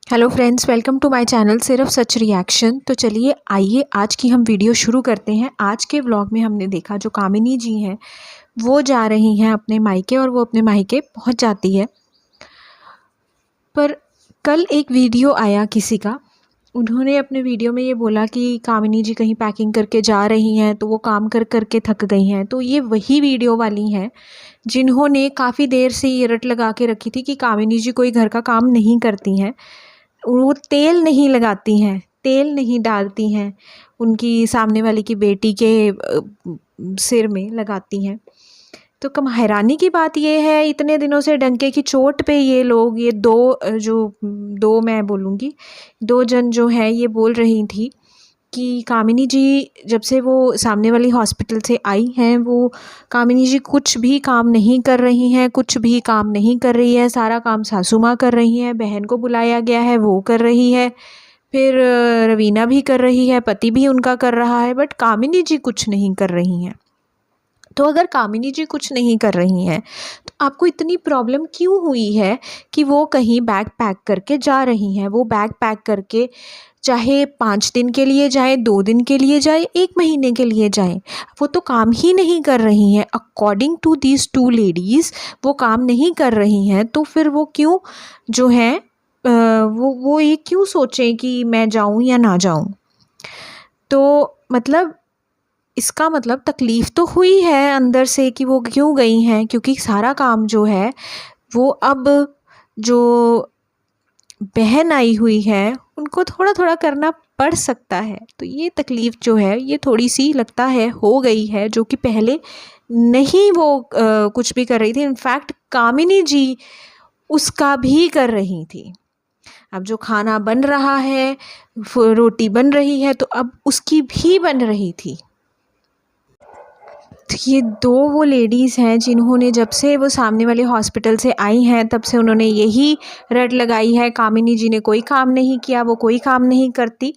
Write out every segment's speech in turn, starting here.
Hello friends, welcome to my channel सिर्फ सच reaction. तो चलिए आइए आज की हम वीडियो शुरू करते हैं। आज के व्लॉग में हमने देखा जो कामिनी जी हैं वो जा रही हैं अपने मायके और वो अपने मायके पहुंच जाती है। पर कल एक वीडियो आया किसी का, उन्होंने अपने वीडियो में ये बोला कि कामिनी जी कहीं पैकिंग करके जा रही हैं तो वो काम कर कर के थक गई हैं। तो ये वही वीडियो वाली हैं जिन्होंने काफ़ी देर से ये रट लगा के रखी थी कि कामिनी जी कोई घर का काम नहीं करती हैं, वो तेल नहीं लगाती हैं, तेल नहीं डालती हैं, उनकी सामने वाले की बेटी के सिर में लगाती हैं। तो कम हैरानी की बात ये है, इतने दिनों से डंके की चोट पे ये लोग, ये दो मैं बोलूँगी, दो जन जो है ये बोल रही थी कि कामिनी जी जब से वो सामने वाली हॉस्पिटल से आई हैं, वो कामिनी जी कुछ भी काम नहीं कर रही हैं, कुछ भी काम नहीं कर रही है, सारा काम सासू माँ कर रही हैं, बहन को बुलाया गया है वो कर रही है, फिर रवीना भी कर रही है, पति भी उनका कर रहा है, बट कामिनी जी कुछ नहीं कर रही हैं। तो अगर कामिनी जी कुछ नहीं कर रही हैं तो आपको इतनी प्रॉब्लम क्यों हुई है कि वो कहीं बैग पैक करके जा रही हैं? वो बैग पैक करके चाहे 5 दिन के लिए जाए, 2 दिन के लिए जाए, 1 महीने के लिए जाए, वो तो काम ही नहीं कर रही हैं। अकॉर्डिंग टू दीज 2 लेडीज़ वो काम नहीं कर रही हैं, तो फिर वो क्यों जो है वो ये क्यों सोचें कि मैं जाऊं या ना जाऊं? तो मतलब इसका मतलब तकलीफ़ तो हुई है अंदर से कि वो क्यों गई हैं, क्योंकि सारा काम जो है वो अब जो बहन आई हुई है उनको थोड़ा थोड़ा करना पड़ सकता है। तो ये तकलीफ़ जो है ये थोड़ी सी लगता है हो गई है, जो कि पहले नहीं वो कुछ भी कर रही थी। इनफैक्ट कामिनी जी उसका भी कर रही थी। अब जो खाना बन रहा है, रोटी बन रही है, तो अब उसकी भी बन रही थी। तो ये 2 वो लेडीज़ हैं जिन्होंने जब से वो सामने वाले हॉस्पिटल से आई हैं तब से उन्होंने यही रट लगाई है, कामिनी जी ने कोई काम नहीं किया, वो कोई काम नहीं करती।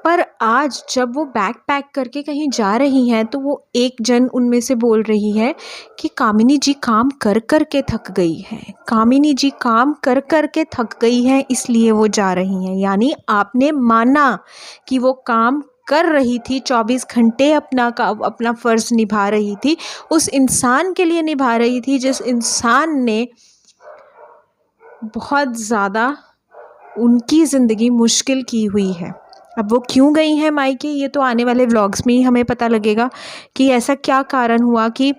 पर आज जब वो बैग पैक करके कहीं जा रही हैं तो वो एक जन उनमें से बोल रही है कि कामिनी जी काम कर कर के थक गई हैं, कामिनी जी काम कर कर के थक गई हैं इसलिए वो जा रही हैं। यानी आपने माना कि वो काम कर रही थी, 24 घंटे अपना फ़र्ज़ निभा रही थी, उस इंसान के लिए निभा रही थी जिस इंसान ने बहुत ज़्यादा उनकी ज़िंदगी मुश्किल की हुई है। अब वो क्यों गई हैं मायके, ये तो आने वाले व्लॉग्स में ही हमें पता लगेगा कि ऐसा क्या कारण हुआ कि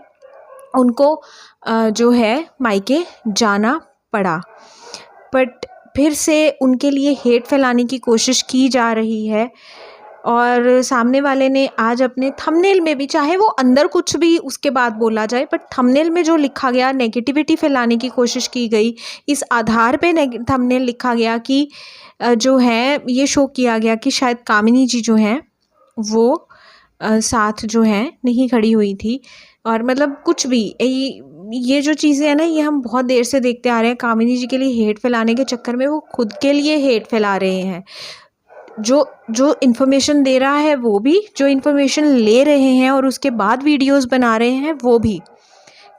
उनको जो है मायके जाना पड़ा। बट फिर से उनके लिए हेट फैलाने की कोशिश की जा रही है और सामने वाले ने आज अपने थंबनेल में भी, चाहे वो अंदर कुछ भी उसके बाद बोला जाए, बट थंबनेल में जो लिखा गया, नेगेटिविटी फैलाने की कोशिश की गई, इस आधार पे थंबनेल लिखा गया कि जो है ये शो किया गया कि शायद कामिनी जी जो हैं वो साथ जो है नहीं खड़ी हुई थी। और मतलब कुछ भी ये जो चीज़ें हैं ना, ये हम बहुत देर से देखते आ रहे हैं। कामिनी जी के लिए हेट फैलाने के चक्कर में वो खुद के लिए हेट फैला रहे हैं। जो इन्फॉर्मेशन दे रहा है वो भी, जो इन्फॉर्मेशन ले रहे हैं और उसके बाद वीडियोस बना रहे हैं वो भी।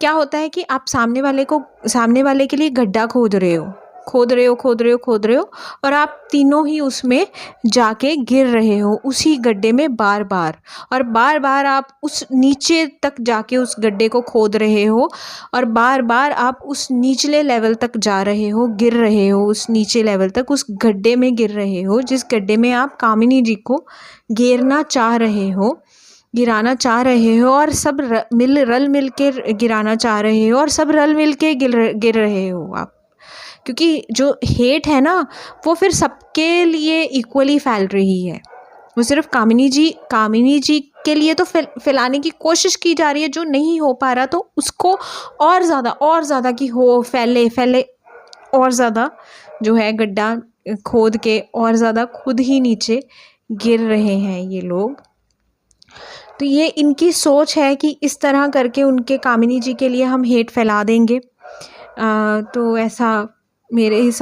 क्या होता है कि आप सामने वाले के लिए गड्ढा खोद रहे हो और आप तीनों ही उसमें जाके गिर रहे हो, उसी गड्ढे में बार बार, और बार बार आप उस नीचे तक जाके उस गड्ढे को खोद रहे हो और बार बार आप उस निचले लेवल तक जा रहे हो, गिर रहे हो, उस नीचे लेवल तक उस गड्ढे में गिर रहे हो जिस गड्ढे में आप कामिनी जी को गिराना चाह रहे हो और सब रल मिल के गिराना चाह रहे हो और सब रल मिल के गिर रहे हो आप। क्योंकि जो हेट है ना वो फिर सबके लिए इक्वली फैल रही है। वो सिर्फ कामिनी जी के लिए तो फैलाने की कोशिश की जा रही है, जो नहीं हो पा रहा तो उसको और ज़्यादा कि हो फैले और ज़्यादा जो है गड्ढा खोद के और ज़्यादा खुद ही नीचे गिर रहे हैं ये लोग। तो ये इनकी सोच है कि इस तरह करके उनके कामिनी जी के लिए हम हेट फैला देंगे। तो ऐसा मेरे हिसाब